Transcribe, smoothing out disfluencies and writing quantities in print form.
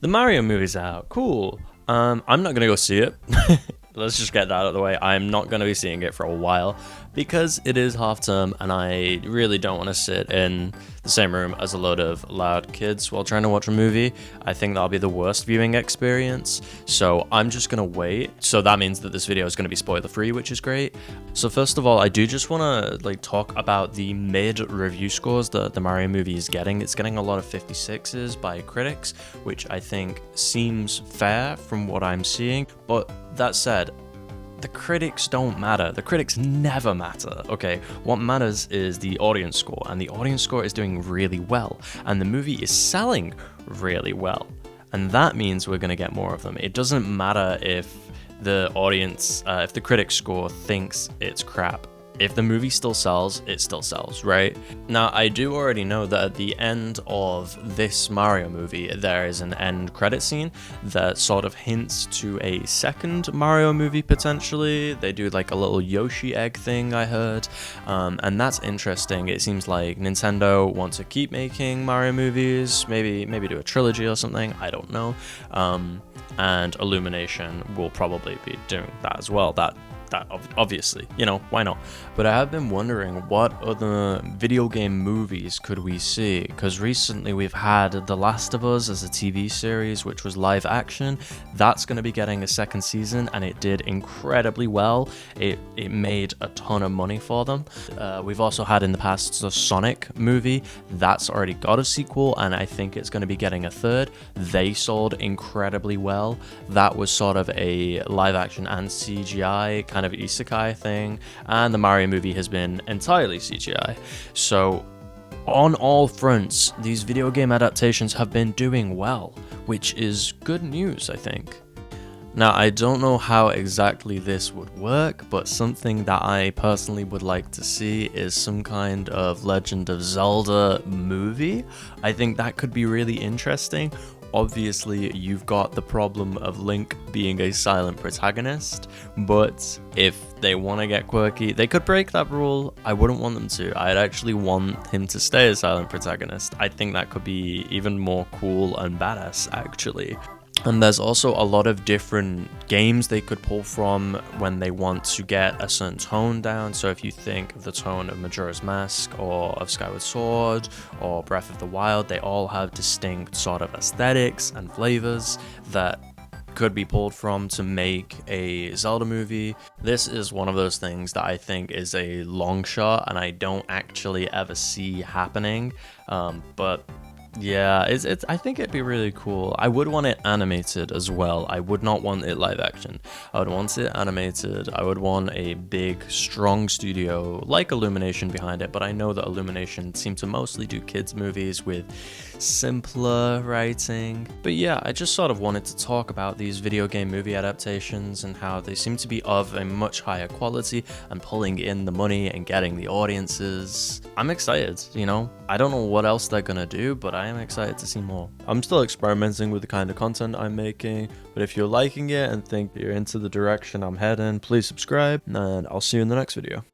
The Mario movie's out. Cool. I'm not gonna go see it. Let's just get that out of the way. I'm not going to be seeing it for a while because it is half term and I really don't want to sit in the same room as a load of loud kids while trying to watch a movie. I think that'll be the worst viewing experience. So I'm just going to wait. So that means that this video is going to be spoiler free, which is great. So first of all, I do just want to talk about the mid review scores that the Mario movie is getting. It's getting a lot of 56s by critics, which I think seems fair from what I'm seeing. But that said, the critics don't matter. The critics never matter, okay? What matters is the audience score, and the audience score is doing really well, and the movie is selling really well. And that means we're gonna get more of them. It doesn't matter if the audience, if the critic score thinks it's crap. If the movie still sells, it still sells, right? Now, I do already know that at the end of this Mario movie, there is an end credit scene that sort of hints to a second Mario movie, potentially. They do like a little Yoshi egg thing, I heard, and that's interesting. It seems like Nintendo wants to keep making Mario movies, maybe do a trilogy or something, I don't know. And Illumination will probably be doing that as well. That obviously, you know, why not? But I have been wondering what other video game movies could we see, because recently we've had The Last of Us as a TV series, which was live action. That's going to be getting a second season, and it did incredibly well. It made a ton of money for them. We've also had in the past the Sonic movie. That's already got a sequel, and I think it's going to be getting a third. They sold incredibly well. That was sort of a live action and CGI kind of isekai thing, and the Mario movie has been entirely CGI. So on all fronts, these video game adaptations have been doing well, which is good news, I think. Now, I don't know how exactly this would work, but something that I personally would like to see is some kind of Legend of Zelda movie. I think that could be really interesting. Obviously, you've got the problem of Link being a silent protagonist, but if they want to get quirky, they could break that rule. I wouldn't want them to. I'd actually want him to stay a silent protagonist. I think that could be even more cool and badass, actually. And there's also a lot of different games they could pull from when they want to get a certain tone down. So if you think of the tone of Majora's Mask or of Skyward Sword or Breath of the Wild, they all have distinct sort of aesthetics and flavors that could be pulled from to make a Zelda movie. This is one of those things that I think is a long shot and I don't actually ever see happening, but yeah, I think it'd be really cool. I would want it animated as well. I would not want it live action. I would want it animated. I would want a big, strong studio like Illumination behind it, but I know that Illumination seem to mostly do kids movies with simpler writing. But yeah, I just sort of wanted to talk about these video game movie adaptations and how they seem to be of a much higher quality and pulling in the money and getting the audiences. I'm excited, you know? I don't know what else they're gonna do, but I am excited to see more. I'm still experimenting with the kind of content I'm making, but if you're liking it and think you're into the direction I'm heading, please subscribe, and I'll see you in the next video.